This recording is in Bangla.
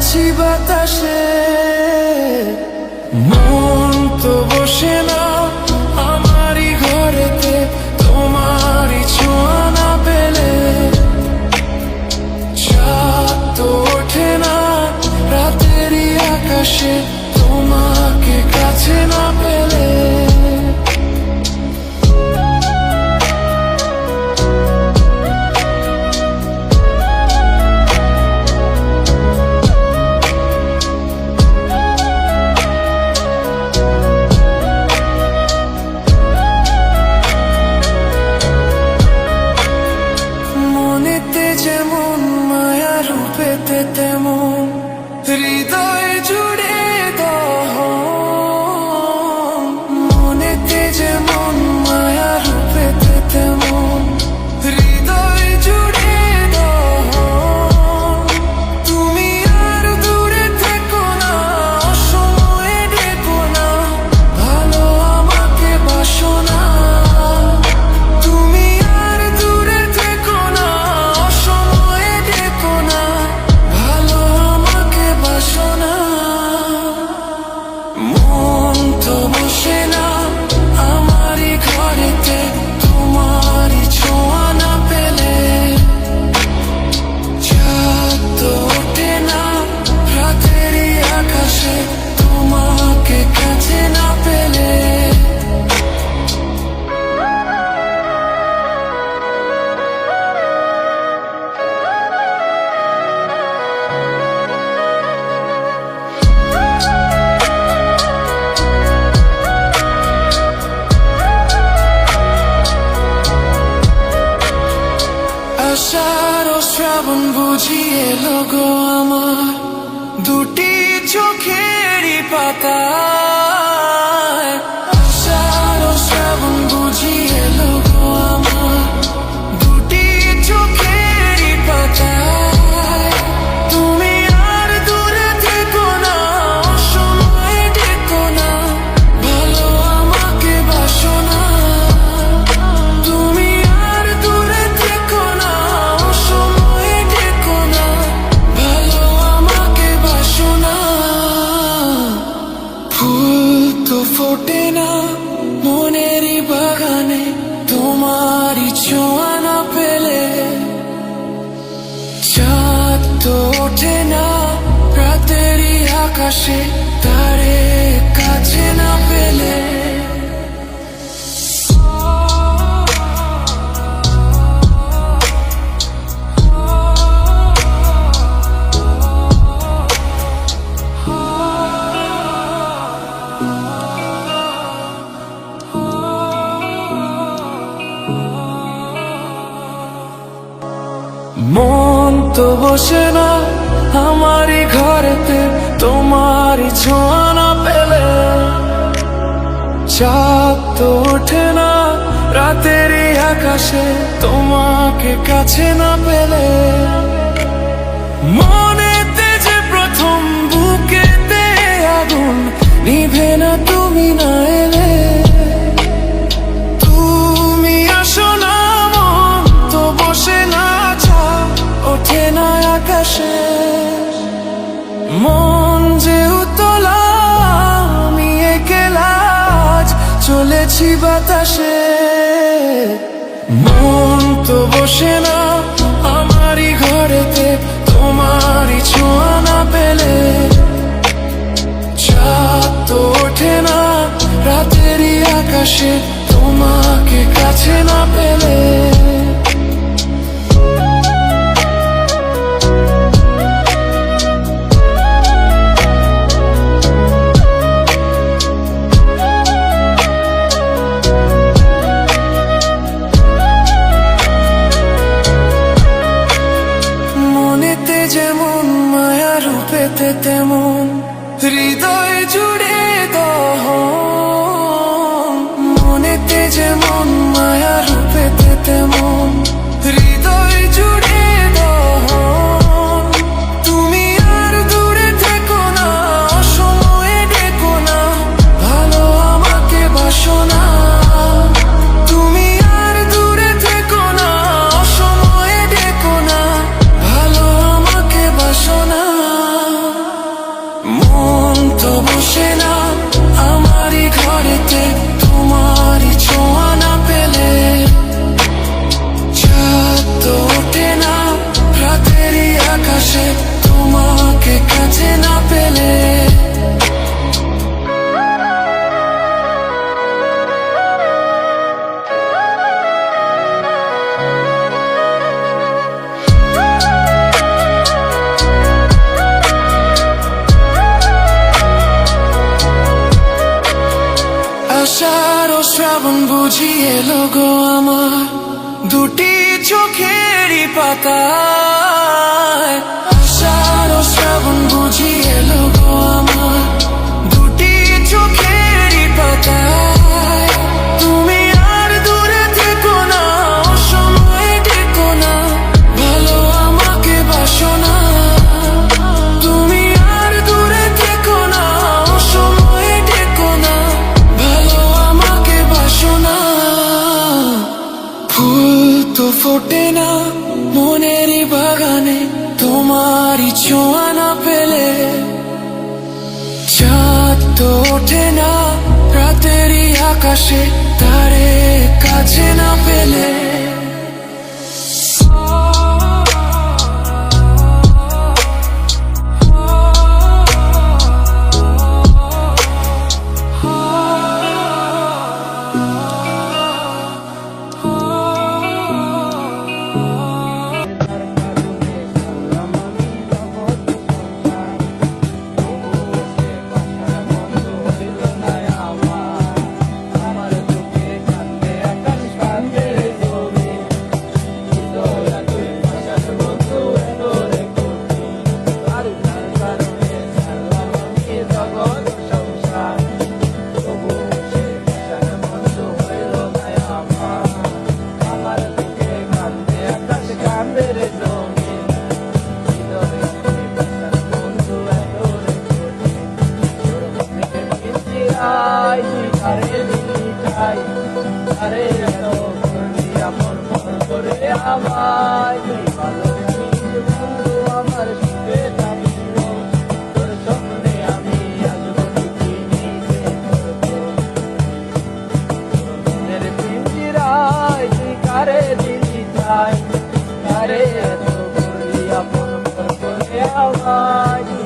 চলেছি বাতাসে। মন তো বসে না আমারই ঘরেতে, তোমারই ছোঁয়া না পেলে। চাঁদ তো ওঠে না রাতেরই আকাশে, তোমাকে কাছে না পেলে। মনেতে যেমন মায়া, রূপেতে তেমন হৃদয় জুড়ে দহন। মনেতে যেমন মায়া, রূপেতে তেমন হৃদয় জুড়ে দহন। তুমি আর দূরে থেকো না, অসময়ে ডেকো না, ভালো আমাকে বাসো না। তুমি আর দূরে থেকো না, অসময়ে ডেকো না, ভালো আমাকে বাসো না। মন তো বসে না আমারই ঘরেতে, তোমারই ছোঁয়া না পেলে। চাঁদ তো ওঠে না রাতেরই আকাশে, তোমাকে কাছে না পেলে। আষাঢ় ও শ্রাবণ বুঝি এলো গো আমার, দুটি চোখেরই পাতায়। আষাঢ় ও শ্রাবণ বুঝি এলো গো আমার, দুটি চোখেরই পাতায়। তুমি আর দূরে থেকো না, অসময়ে ডেকো না, ভালো আমাকে বাসো না। তুমি আর দূরে থেকো না, অসময়ে ডেকো না, ভালো আমাকে বাসো না। ফুল তো ফোটে না মনেরই বাগানে, তোমারই ছোঁয়া না পেলে। চাঁদ তো ওঠে না রাতেরই আকাশে, তারে কাছে না পেলে। মন তো বসে না আমারই ঘরেতে, তোমারই ছোঁয়া না পেলে। চাঁদ তো ওঠে না রাতেরই আকাশে, তোমাকে কাছে না পেলে। মনেতে যে প্রথম বুকেতে আগুন, নিভে না তুমি না এলে। তুমি আসো না, মন তো বসে না, ওঠে না আকাশে। মন যে উতলা, আমি একলা আজ চলেছি বাতাসে। মন তো বসে না আমারই ঘরেতে, তোমারই ছোঁয়া না পেলে। চাঁদ তো ওঠে না রাতেরই আকাশে, তোমাকে কাছে না পেলে। মনেতে যেমন মায়া, রূপেতে তেমন হৃদয় জুড়ে দহন। মনেতে যেমন মায়া, রূপেতে তেমন হৃদয় জুড়ে দহন। তুমি আর দূরে থেকো না, অসময়ে ডেকো না, ভালো আমাকে বাসো না। তুমি আর দূরে থেকো না, অসময়ে ডেকো না, ভালো আমাকে বাসো না। বুঝি এলো গো আমার দুটি চোখেরই পাতায়, আষাঢ় ও শ্রাবণ বুঝি এলো গো আমার দুটি চোখেরই পাতায়। তুমি আর দূরে থেকো না, অসময়ে ডেকো না, ভালো আমাকে বাসো না। তুমি আর দূরে থেকো না, অসময়ে ডেকো না, ভালো আমাকে বাসো না। ফুল তো ফোটে না মনেরই বাগানে তোমারই ছোঁয়া না পেলে, চাঁদ তো ওঠে না রাতেরই আকাশে তারে কাছে না পেলে। আরে এত করলি আপন মন করে আমায়, তুই ভালোবেসে বন্ধু আমার সুখে থাকিল, তোর স্বপ্নে আমি আসবো ঠিকই নিতে করবো। মনের পিঞ্জিরায় তুই কারে দিলি ঠাই, আরে এত করলি আপন মন করে আমায়।